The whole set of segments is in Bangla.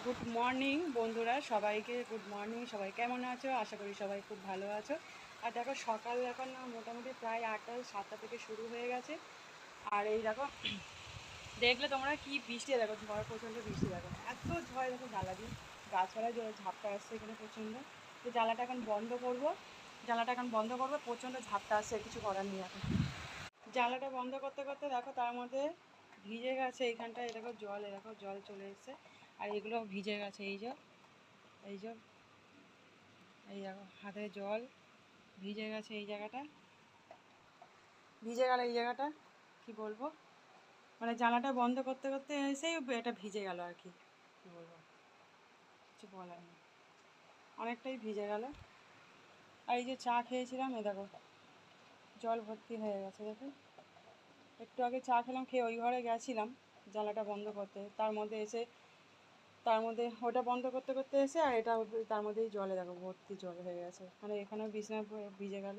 গুড মর্নিং বন্ধুরা, সবাইকে গুড মর্নিং। সবাই কেমন আছো? আশা করি সবাই খুব ভালো আছো। আর দেখো সকাল এখন মোটামুটি প্রায় 8টা 7টা থেকে শুরু হয়ে গেছে। আর এই দেখো দেখলে তোমরা কি বৃষ্টি, দেখো ঝড়, প্রচণ্ড বৃষ্টি। দেখো এত ঝড়, দেখো জ্বালা দিয়ে গাছপালায় ঝাপটা আসছে এখানে প্রচণ্ড। তো জ্বালাটা এখন বন্ধ করবো, প্রচণ্ড ঝাপটা আসছে, কিছু করার নেই এখন। জ্বালাটা বন্ধ করতে করতে দেখো তার মধ্যে ভিজে গেছে এইখানটায়, দেখো জল, এরকম জল চলে এসছে। আর এগুলো ভিজে গেছে, এই যে এই দেখো হাতে জল ভিজে গেছে, এই জায়গাটা ভিজে গেল, এই জায়গাটা কি বলবো, মানে জানালাটা বন্ধ করতে করতে এসেই এটা ভিজে গেল আর কি বলবো, কিছু বলার নেই, অনেকটাই ভিজে গেল। আর এই যে চা খেয়েছিলাম, এ দেখো জল ভর্তি হয়ে গেছে। দেখো একটু আগে চা খেলাম, খেয়ে ওই ঘরে গেছিলাম জানলাটা বন্ধ করতে, তার মধ্যে ওটা বন্ধ করতে করতে এসে আর এটা তার মধ্যেই জলে দেখো ভর্তি জল হয়ে গেছে, মানে এখানেও বিছানা ভিজে গেল।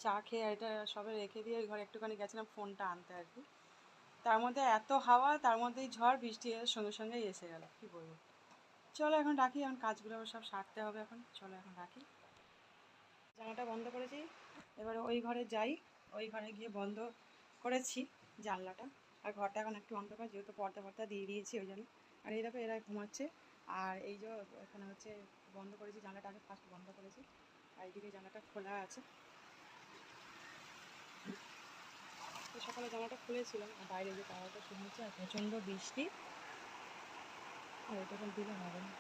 চা খেয়ে এটা সবে রেখে দিয়ে ওই ঘরে একটুখানি গেছিলাম ফোনটা আনতে আর কি। তার মধ্যে এত হাওয়া, তার মধ্যেই ঝড়, বৃষ্টি সঙ্গে সঙ্গেই এসে গেল, কি বলবো। চলো এখন রাখি, এখন কাজগুলো সব সারতে হবে এখন, চলো এখন রাখি। জানালাটা বন্ধ করেছি, এবারে ওই ঘরে যাই, ওই ঘরে গিয়ে বন্ধ করেছি জানলাটা। আর ঘরটা এখন একটু অন্ধকার, যেহেতু পর্দা দিয়ে দিয়েছি ওই জন্য। আর এই দেখো এরা ঘুমাচ্ছে। আর এই যে এখানে হচ্ছে বন্ধ করেছি জানলাটা, আগে ফার্স্ট বন্ধ করেছি, আর এইদিকে জানলাটা খোলা আছে। তো সকালে জামাটা খুলেছিলাম, আর বাইরে যে পাওয়াটা শুরু হচ্ছে, আর প্রচণ্ড বৃষ্টি। আর এটা এখন দিলে হবে না,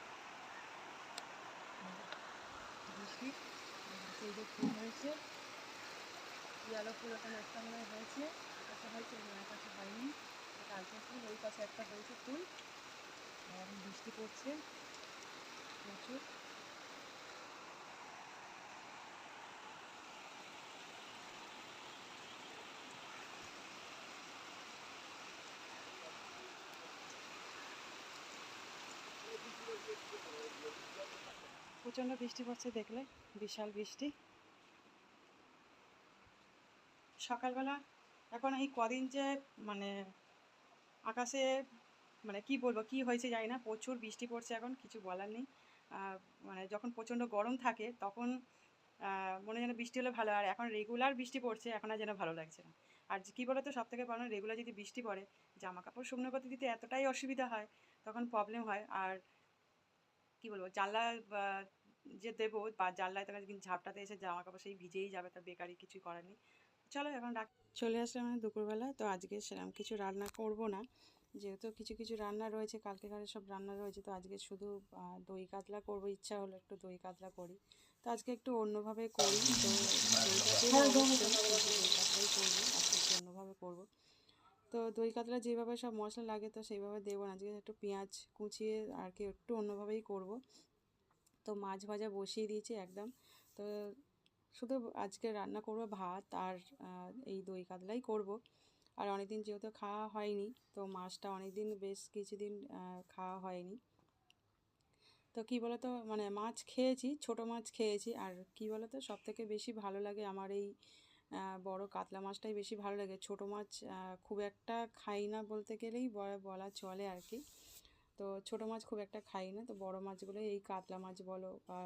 বৃষ্টি। এই যে ফুল হয়েছে, ইয়ালো ফুল ওখানে একটা মনে হয়েছে, একটা হয়েছে, এক পাশে হয়নি, কালকে ফুল, ওই পাশে একটা হয়েছে ফুল। আর এখন বৃষ্টি পড়ছে প্রচুর। প্রচণ্ড বৃষ্টি পড়ছে, দেখলে বিশাল বৃষ্টি সকালবেলা। এখন এই কদিন যে মানে আকাশে, মানে কি বলবো, কি হয়েছে জানি না, প্রচুর বৃষ্টি পড়ছে এখন, কিছু বলার নেই। মানে যখন প্রচণ্ড গরম থাকে তখন মনে যেন বৃষ্টি হলে ভালো, আর এখন রেগুলার বৃষ্টি পড়ছে, এখন আর যেন ভালো লাগছে না। আর কী বলো তো, সবথেকে বড়, রেগুলার যদি বৃষ্টি পড়ে, জামা কাপড় শুকনো করতে দিতে এতটাই অসুবিধা হয়, তখন প্রবলেম হয়। আর কি বলবো, জানলা যে দেবো বা জানলায় তখন কিন্তু ঝাপটাতে এসে জামা কাপড় সেই ভিজেই যাবে, তার বেকারি কিছুই করার নেই। চলো এখন চলে আসলাম মানে দুপুরবেলা। তো আজকে সেরকম কিছু রান্না করব না, যেহেতু কিছু কিছু রান্না রয়েছে, কালকেকারের সব রান্না রয়েছে। তো আজকে শুধু দই কাতলা করবো, ইচ্ছা হলো একটু দই কাতলা করি। তো আজকে একটু অন্যভাবে করি, তো দইটা দেবো অবশ্যই, কিন্তু দই কাতলাই করবো আজকে, একটু অন্যভাবে করবো। তো দই কাতলা যেভাবে সব মশলা লাগে তো সেইভাবে দেবো না, আজকে একটু পেঁয়াজ কুচিয়ে আর কি একটু অন্যভাবেই করব। তো মাছ ভাজা বসিয়ে দিয়েছি একদম। তো শুধু আজকে রান্না করব ভাত আর এই দই কাতলাই করব। আর অনেকদিন যেহেতু খাওয়া হয়নি, তো মাছটা অনেকদিন, বেশ কিছুদিন খাওয়া হয়নি। তো কী বলো তো, মানে মাছ খেয়েছি, ছোটো মাছ খেয়েছি। আর কী বলো তো, সবথেকে বেশি ভালো লাগে আমার এই বড় কাতলা মাছটাই বেশি ভালো লাগে। ছোটো মাছ খুব একটা খাই না বলতে গেলেই বলা চলে আর কি। তো ছোটো মাছ খুব একটা খাই না, তো বড় মাছগুলো এই কাতলা মাছ বলো বা,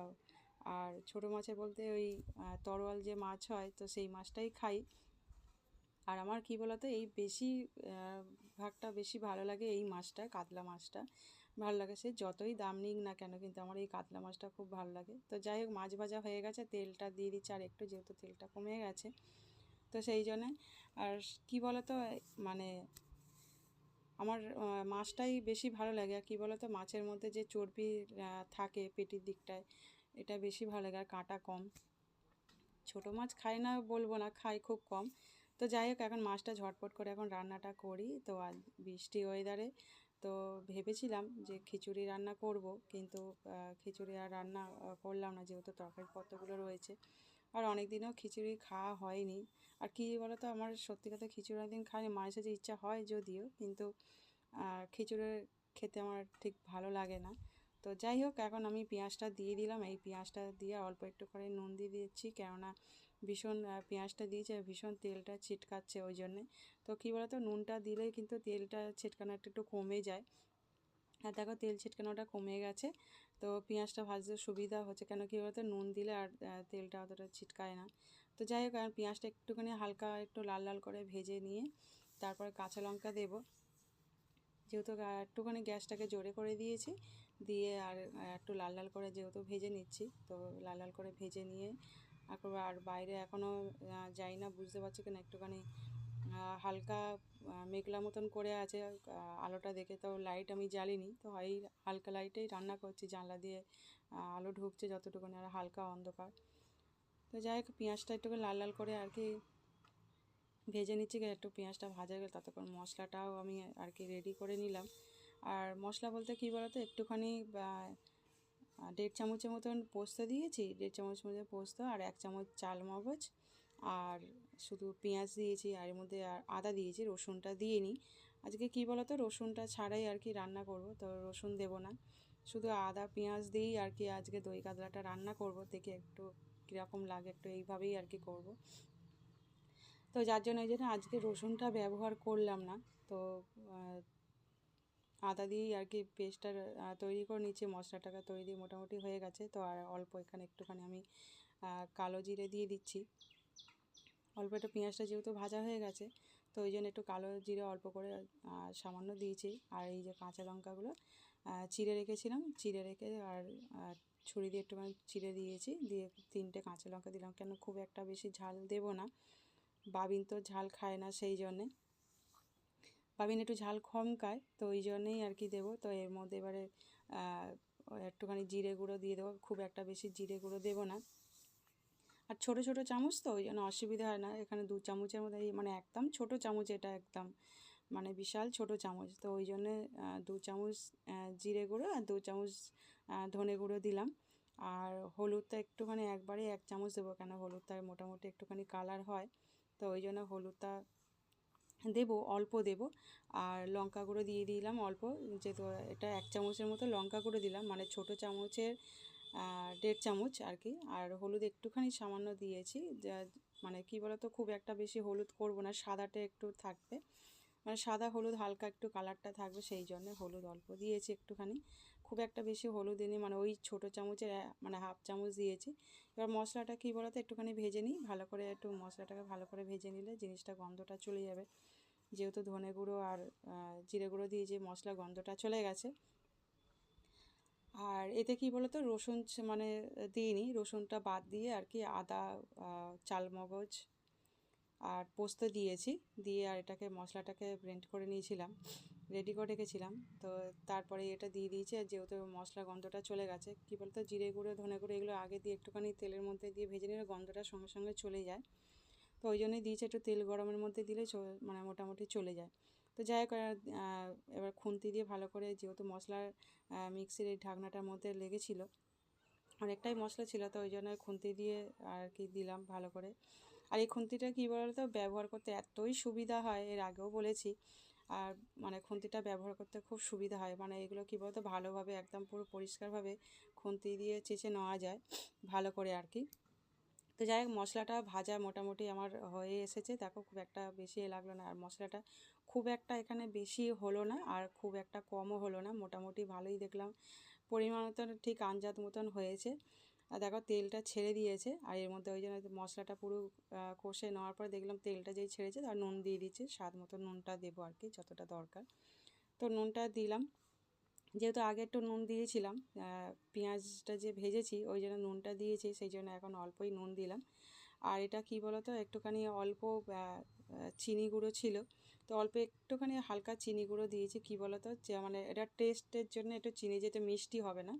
আর ছোটো মাছে বলতে ওই তরোয়াল যে মাছ হয়, তো সেই মাছটাই খাই। আর আমার কী বলতো, এই বেশি ভাগটা বেশি ভালো লাগে এই মাছটা, কাতলা মাছটা ভালো লাগে। সে যতই দাম নিক না কেন, কিন্তু আমার এই কাতলা মাছটা খুব ভালো লাগে। তো যাই হোক, মাছ ভাজা হয়ে গেছে, তেলটা দিয়ে দিচ্ছি আর একটু, যেহেতু তেলটা কমে গেছে, তো সেই জন্যে। আর কী বলতো, মানে আমার মাছটাই বেশি ভালো লাগে। আর কী বলতো, মাছের মধ্যে যে চর্বি থাকে পেটির দিকটায়, এটা বেশি ভালো লাগে, আর কাঁটা কম। ছোটো মাছ খাই না বলবো না, খাই খুব কম। তো যাই হোক, এখন মাছটা ঝটপট করে এখন রান্নাটা করি। তো আজ বৃষ্টি ওয়েদারে তো ভেবেছিলাম যে খিচুড়ি রান্না করব, কিন্তু খিচুড়ি আর রান্না করলাম না, যেহেতু তরকারিপত্রগুলো রয়েছে। আর অনেক দিনও খিচুড়ি খাওয়া হয়নি। আর কী বলো তো, আমার সত্যি কথা খিচুড়ি অনেকদিন খাইনি, মাঝে সাঝে ইচ্ছা হয় যদিও, কিন্তু খিচুড়ি খেতে আমার ঠিক ভালো লাগে না। তো যাই হোক, এখন আমি পেঁয়াজটা দিয়ে দিলাম, এই পেঁয়াজটা দিয়ে অল্প একটু করে নুন দিয়ে দিচ্ছি, কেননা ভীষণ পেঁয়াজটা দিয়েছে, ভীষণ তেলটা ছিটকাচ্ছে ওই জন্যে। তো কী বলতো, নুনটা দিলেই কিন্তু তেলটা ছিটকানো একটু একটু কমে যায়। আর দেখো তেল ছিটকানোটা কমে গেছে। তো পেঁয়াজটা ভাজতে সুবিধা হচ্ছে, কেন কী বলতো নুন দিলে আর তেলটা অতটা ছিটকায় না। তো যাই হোক, আর পেঁয়াজটা একটুখানি হালকা একটু লাল লাল করে ভেজে নিয়ে তারপরে কাঁচা লঙ্কা দেবো। যেহেতু একটুখানি গ্যাসটাকে জোরে করে দিয়েছি, দিয়ে আর একটু লাল লাল করে যেহেতু ভেজে নিচ্ছি, তো লাল লাল করে ভেজে নিয়ে আর বাইরে এখনও যাই না, বুঝতে পারছি কিনা একটুখানি হালকা মেঘলা মতন করে আছে আলোটা দেখে। তো লাইট আমি জ্বালিনি, তো এই হালকা লাইটেই রান্না করছি, জানলা দিয়ে আলো ঢুকছে যতটুকুনি, আর হালকা অন্ধকার। তো যাই হোক, পেঁয়াজটা একটু লাল লাল করে আর কি ভেজে নিচ্ছি। একটু পেঁয়াজটা ভাজা গেলে ততক্ষণ মশলাটাও আমি আর কি রেডি করে নিলাম। আর মশলা বলতে কী বলতো, একটুখানি 1.5 চামচের মতন পোস্ত দিয়েছি, 1.5 চামচ মতো পোস্ত, আর 1 চামচ চাল মগজ, আর শুধু পেঁয়াজ দিয়েছি, আর এর মধ্যে আর আদা দিয়েছি, রসুনটা দিইনি। আজকে কী বলতো, রসুনটা ছাড়াই আর কি রান্না করব, তো রসুন দেবো না, শুধু আদা পেঁয়াজ দিয়েই আর কি আজকে দই কাতলাটা রান্না করব। দেখি একটু কীরকম লাগে, একটু এইভাবেই আর কি করব। তো যার জন্য এই জন্য আজকে রসুনটা ব্যবহার করলাম না। তো আদা দিয়েই আর কি পেস্টটা তৈরি করে নিচ্ছি। মশলাটাকে তৈরি মোটামুটি হয়ে গেছে। তো আর অল্প এখানে একটুখানি আমি কালো জিরে দিয়ে দিচ্ছি। অল্প একটু পেঁয়াজটা যেহেতু ভাজা হয়ে গেছে, তো ওই জন্য একটু কালো জিরে অল্প করে সামান্য দিয়েছি। আর এই যে কাঁচা লঙ্কাগুলো চিড়ে রেখেছিলাম, চিড়ে রেখে আর ছুরি দিয়ে একটুখানি চিড়ে দিয়েছি, দিয়ে 3টে কাঁচা লঙ্কা দিলাম, কেন খুব একটা বেশি ঝাল দেবো না, বাবিন তো ঝাল খায় না, সেই জন্যে বাবিন একটু ঝাল কম খায়, তো ওই জন্যেই আর কি দেবো। তো এর মধ্যে এবারে একটুখানি জিরে গুঁড়ো দিয়ে দেবো, খুব একটা বেশি জিরে গুঁড়ো দেবো না। আর ছোটো ছোটো চামচ তো ওই জন্য অসুবিধা হয় না। এখানে 2 চামচের মধ্যে, মানে একদম ছোটো চামচ, এটা একদম মানে বিশাল ছোটো চামচ, তো ওই জন্যে 2 চামচ জিরে গুঁড়ো আর 2 চামচ ধনে গুঁড়ো দিলাম। আর হলুদটা একটুখানি একবারে 1 চামচ দেবো, কেন হলুদটা মোটামুটি একটুখানি কালার হয়, তো ওই জন্য হলুদটা দেবো, অল্প দেবো। আর লঙ্কা গুঁড়ো দিয়ে দিলাম অল্প, যেহেতু এটা 1 চামচের মতো লঙ্কা গুঁড়ো দিলাম, মানে ছোটো চামচের 1.5 চামচ আর কি। আর হলুদ একটুখানি সামান্য দিয়েছি, যা মানে কী বলতো, খুব একটা বেশি হলুদ করব না, সাদাটা একটু থাকবে, মানে সাদা হলুদ হালকা একটু কালারটা থাকবে, সেই জন্য হলুদ অল্প দিয়েছি একটুখানি, খুব একটা বেশি হলুদ দিইনি, মানে ওই ছোটো চামচের মানে 1/2 চামচ দিয়েছি। এবার মশলাটা কী বলতো, একটুখানি ভেজে নিই ভালো করে, একটু মশলাটাকে ভালো করে ভেজে নিলে জিনিসটা গন্ধটা চলে যাবে, যেহেতু ধনে গুঁড়ো আর জিরে গুঁড়ো দিয়ে যে মশলা গন্ধটা চলে গেছে। আর এতে কী বলতো, রসুন মানে দিইনি, রসুনটা বাদ দিয়ে আর কি আদা, চালমগজ আর পোস্ত দিয়েছি, দিয়ে আর এটাকে মশলাটাকে ব্লেন্ড করে নিয়েছিলাম, রেডি করে রেখেছিলাম। তো তারপরে এটা দিয়ে দিয়েছি, আর যেহেতু মশলা গন্ধটা চলে গেছে, কী বলতো, জিরে গুঁড়ো ধনে গুঁড়ো এগুলো আগে দিয়ে একটুখানি তেলের মধ্যে দিয়ে ভেজে নিলে গন্ধটা সঙ্গে সঙ্গে চলে যায়, তো ওই জন্যই দিয়েছি, একটু তেল গরমের মধ্যে দিলে মানে মোটামুটি চলে যায়। তো যাই হোক, এবার খুন্তি দিয়ে ভালো করে, যেহেতু মশলার মিক্সির এই ঢাকনাটার মধ্যে লেগেছিল, অনেকটাই মশলা ছিল, তো ওই জন্য খুন্তি দিয়ে আর কি দিলাম ভালো করে। আর এই খুন্তিটা কী বলতো, ব্যবহার করতে এতই সুবিধা হয়, এর আগেও বলেছি, আর মানে খুন্তিটা ব্যবহার করতে খুব সুবিধা হয়, মানে এগুলো কী বলতো, ভালোভাবে একদম পুরো পরিষ্কারভাবে খুন্তি দিয়ে চেঁচে নেওয়া যায় ভালো করে আর কি। তো যাই হোক, মশলাটা ভাজা মোটামুটি আমার হয়ে এসেছে, দেখো খুব একটা বেশি লাগলো না, আর মশলাটা খুব একটা এখানে বেশি হলো না, আর খুব একটা কমও হলো না, মোটামুটি ভালোই দেখলাম, পরিমাণ মতন ঠিক আন্দাজ মতন হয়েছে। আর দেখো তেলটা ছেড়ে দিয়েছে, আর এর মধ্যে ওই জন্য মশলাটা পুরো কষে নেওয়ার পরে দেখলাম তেলটা যেই ছেড়েছে, আর নুন দিয়ে দিচ্ছি, স্বাদ মতো নুনটা দেবো আর কি, যতটা দরকার, তো নুনটা দিলাম। যেহেতু আগে একটু নুন দিয়েছিলাম, পেঁয়াজটা যে ভেজেছি ওই জন্য নুনটা দিয়েছি, সেই জন্য এখন অল্পই নুন দিলাম। আর এটা কী বলতো, একটুখানি অল্প চিনি গুঁড়ো ছিল, তো অল্প একটুখানি হালকা চিনি গুঁড়ো দিয়েছি, কী বলতো, যে মানে এটা টেস্টের জন্য একটু চিনি, যেটা মিষ্টি হবে না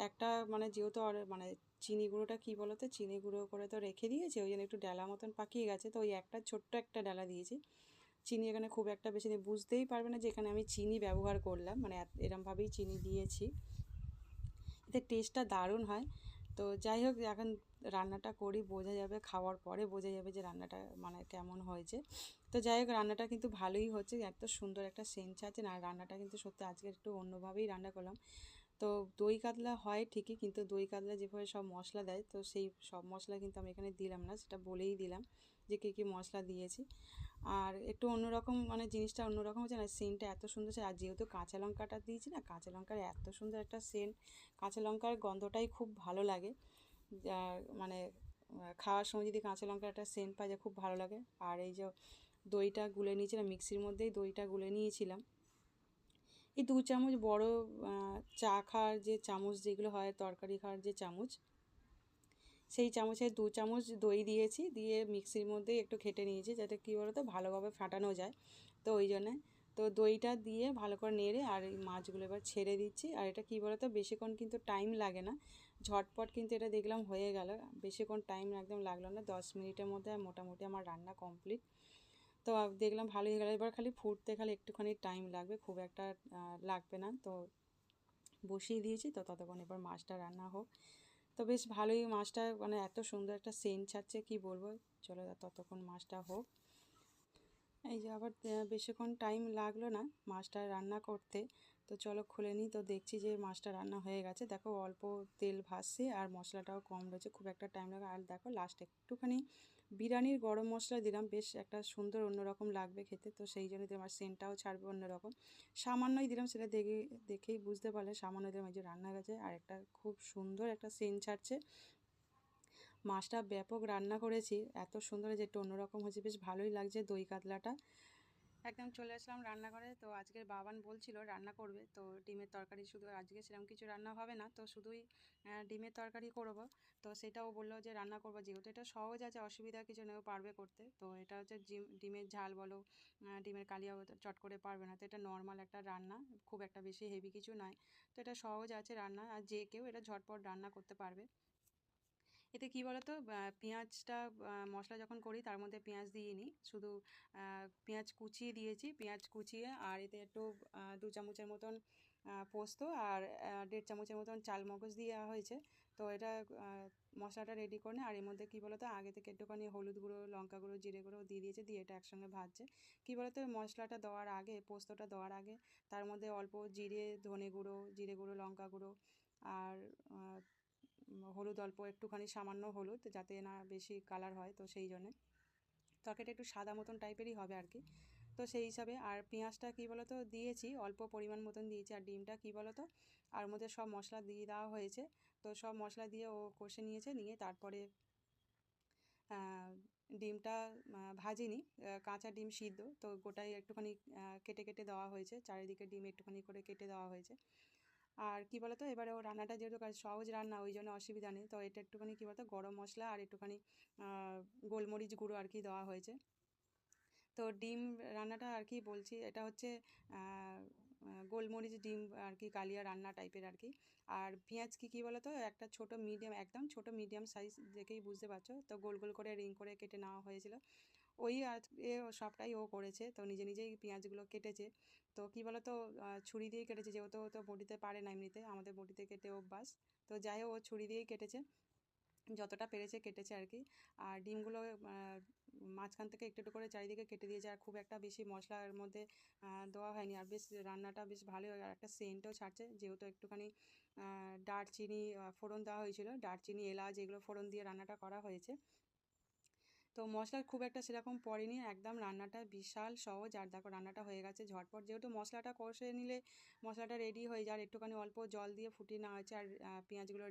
একটা, মানে যেহেতু মানে চিনি গুঁড়োটা কী বলতো, চিনি গুঁড়ো করে তো রেখে দিয়েছি, ওই জন্য একটু ডালা মতন পাকিয়ে গেছে, তো ওই একটা ছোট্ট একটা ডালা দিয়েছি চিনি, এখানে খুব একটা বেশি নেই, বুঝতেই পারবে না যে এখানে আমি চিনি ব্যবহার করলাম, মানে এরমভাবেই চিনি দিয়েছি, এতে টেস্টটা দারুণ হয়। তো যাই হোক, এখন রান্নাটা করি, বোঝা যাবে, খাওয়ার পরে বোঝা যাবে যে রান্নাটা মানে কেমন হয়েছে। তো যাই হোক, রান্নাটা কিন্তু ভালোই হচ্ছে, এত সুন্দর একটা সেন্স আছে না, রান্নাটা কিন্তু সত্যি আজকে একটু অন্যভাবেই রান্না করলাম। তো দই কাতলা হয় ঠিকই, কিন্তু দই কাতলা যেভাবে সব মশলা দেয়, তো সেই সব মশলা কিন্তু আমি এখানে দিলাম না, সেটা বলেই দিলাম যে কী কী মশলা দিয়েছি। আর একটু অন্যরকম মানে জিনিসটা অন্যরকম হচ্ছে না, সেন্টটা এত সুন্দর আছে। আর যেহেতু কাঁচা লঙ্কাটা দিয়েছি না, কাঁচা লঙ্কার এত সুন্দর একটা সেন্ট, কাঁচা লঙ্কার গন্ধটাই খুব ভালো লাগে। মানে খাওয়ার সময় যদি কাঁচা লঙ্কার একটা সেন্ট পাওয়া যায় খুব ভালো লাগে। আর এই যে দইটা গুলে নিয়েছিলাম মিক্সির মধ্যেই, দইটা গুলে নিয়েছিলাম এই 2 চামচ বড় চা খাওয়ার যে চামচ যেগুলো হয়, তরকারি খাওয়ার যে চামচ, সেই চামচে 2 চামচ দই দিয়েছি, দিয়ে মিক্সির মধ্যে একটু ঘেটে নিয়েছি যাতে কী বলতো ভালোভাবে ফাটানো যায়। তো ওই জন্যে তো দইটা দিয়ে ভালো করে নেড়ে আর এই মাছগুলো এবার ছেড়ে দিচ্ছি। আর এটা কী বলতো বেশিক্ষণ কিন্তু টাইম লাগে না, ঝটপট কিন্তু এটা দেখলাম হয়ে গেল, বেশিক্ষণ টাইম একদম লাগলো না, 10 মিনিটের মধ্যে মোটামুটি আমার রান্না কমপ্লিট। তো দেখলাম ভালোই হয়ে গেলো, এবার খালি ফুটতে খালি একটুখানি টাইম লাগবে, খুব একটা লাগবে না। তো বসিয়ে দিয়েছি, তো ততক্ষণ এবার মাছটা রান্না হোক। তো বেশ ভালোই মাছটা মানে এত সুন্দর একটা সেন্ট ছাড়ছে কি বলবো। চলো ততক্ষণ মাছটা হোক। এই যে আবার বেশিক্ষণ টাইম লাগলো না মাছটা রান্না করতে। তো চলো খুলে নিই, তো দেখছি যে মাছটা রান্না হয়ে গেছে। দেখো অল্প তেল ভাসছে আর মশলাটাও কম রয়েছে, খুব একটা টাইম লাগে। আর দেখো লাস্টে একটুখানি বিরিয়ানির গরম মশলা দিলাম, বেশ একটা সুন্দর অন্যরকম লাগবে খেতে, তো সেই জন্য দিলাম। আর সেন্টটাও ছাড়বে অন্যরকম, সামান্যই দিলাম, সেটা দেখেই বুঝতে পারলে সামান্য দিলাম। এই যে রান্না গেছে আর একটা খুব সুন্দর একটা সেন্ট ছাড়ছে। মাছটা ব্যাপক রান্না করেছি, এত সুন্দর যে একটু অন্যরকম হয়েছে, বেশ ভালোই লাগছে দই কাতলাটা। একদম চলে আসলাম রান্নাঘরে। তো আজকের বাবান বলছিল রান্না করবে, তো ডিমের তরকারি, শুধু আজকে সেরকম কিছু রান্না হবে না, তো শুধুই ডিমের তরকারি করব। তো সেটাও বললো যে রান্না করবো, যেহেতু এটা সহজ আছে, অসুবিধা কিছু নেই, পারবে করতে। তো এটা হচ্ছে ডিমের ঝাল বলো, ডিমের কালিয়া চট করে পারবে না, তো এটা নর্মাল একটা রান্না, খুব একটা বেশি হেভি কিছু নয়। তো এটা সহজ আছে রান্না, আর যে কেউ এটা ঝটপট রান্না করতে পারবে। এতে কী বলো তো, পেঁয়াজটা মশলা যখন করি তার মধ্যে পেঁয়াজ দিয়ে নিই, শুধু পেঁয়াজ কুচিয়ে দিয়েছি, পেঁয়াজ কুচিয়ে। আর এতে একটু 2 চামচের মতন পোস্ত আর 1.5 চামচের মতন চালমগজ দেওয়া হয়েছে। তো এটা মশলাটা রেডি করে, আর এর মধ্যে কী বলো তো আগে থেকে একটুখানি হলুদ গুঁড়ো, লঙ্কা গুঁড়ো, জিরে গুঁড়ো দিয়ে দিয়েছে, দিয়ে এটা একসঙ্গে ভাজছে। কী বলো তো মশলাটা দেওয়ার আগে, পোস্তটা দেওয়ার আগে তার মধ্যে অল্প জিরে, ধনে গুঁড়ো, জিরে গুঁড়ো, লঙ্কা গুঁড়ো আর হলুদ অল্প একটুখানি, সামান্য হলুদ, যাতে না বেশি কালার হয়, তো সেই জন্যে তরকারিটা একটু সাদা মতন টাইপেরই হবে আর কি। তো সেই হিসাবে আর পেঁয়াজটা কী বলো তো দিয়েছি, অল্প পরিমাণ মতন দিয়েছি। আর ডিমটা কী বলো তো আর মধ্যে সব মশলা দিয়ে দেওয়া হয়েছে। তো সব মশলা দিয়ে ও কষে নিয়েছে, নিয়ে তারপরে ডিমটা ভাজিনি, কাঁচা ডিম সিদ্ধ, তো গোটাই একটুখানি কেটে কেটে দেওয়া হয়েছে, চারিদিকে ডিম একটুখানি করে কেটে দেওয়া হয়েছে। আর কী বলো তো এবারে ও রান্নাটা যেহেতু সহজ রান্না, ওই জন্য অসুবিধা নেই। তো এটা একটুখানি কী বলো তো গরম মশলা আর একটুখানি গোলমরিচ গুঁড়ো আর কি দেওয়া হয়েছে। তো ডিম রান্নাটা আর কি বলছি, এটা হচ্ছে গোলমরিচ ডিম আর কি, কালিয়া রান্না টাইপের আর কি। আর পেঁয়াজ কী বলো তো একটা ছোটো মিডিয়াম, একদম ছোটো মিডিয়াম সাইজ দেখেই বুঝতে পারছো, তো গোল গোল করে রিং করে কেটে নেওয়া হয়েছিল। ওই আজকে সবটাই ও করেছে, তো নিজে নিজেই পেঁয়াজগুলো কেটেছে। তো কী বলো তো ছুরি দিয়েই কেটেছে, যেহেতু ও তো বটিতে পারে না এমনিতে, আমাদের বটিতে কেটে অভ্যাস। তো যাই হোক ও ছুরি দিয়েই কেটেছে, যতটা পেরেছে কেটেছে আর কি। আর ডিমগুলো মাঝখান থেকে একটু একটু করে চারিদিকে কেটে দিয়েছে, আর খুব একটা বেশি মশলার মধ্যে দেওয়া হয়নি। আর বেশ রান্নাটা বেশ ভালোই হয়, আর একটা সেন্টও ছাড়ছে, যেহেতু একটুখানি দারচিনি ফোড়ন দেওয়া হয়েছিল, দারচিনি, এলাচ এগুলো ফোড়ন দিয়ে রান্নাটা করা হয়েছে। তো মশলা খুব একটা সেরকম পড়েনি, একদম রান্নাটা বিশাল সহজ। আর দেখো রান্নাটা হয়ে গেছে ঝটপট, যেহেতু মশলাটা কষে নিলে মশলাটা রেডি হয়ে যায়, আর একটুখানি অল্প জল দিয়ে ফুটিয়ে নেওয়া হয়েছে। আর পেঁয়াজগুলো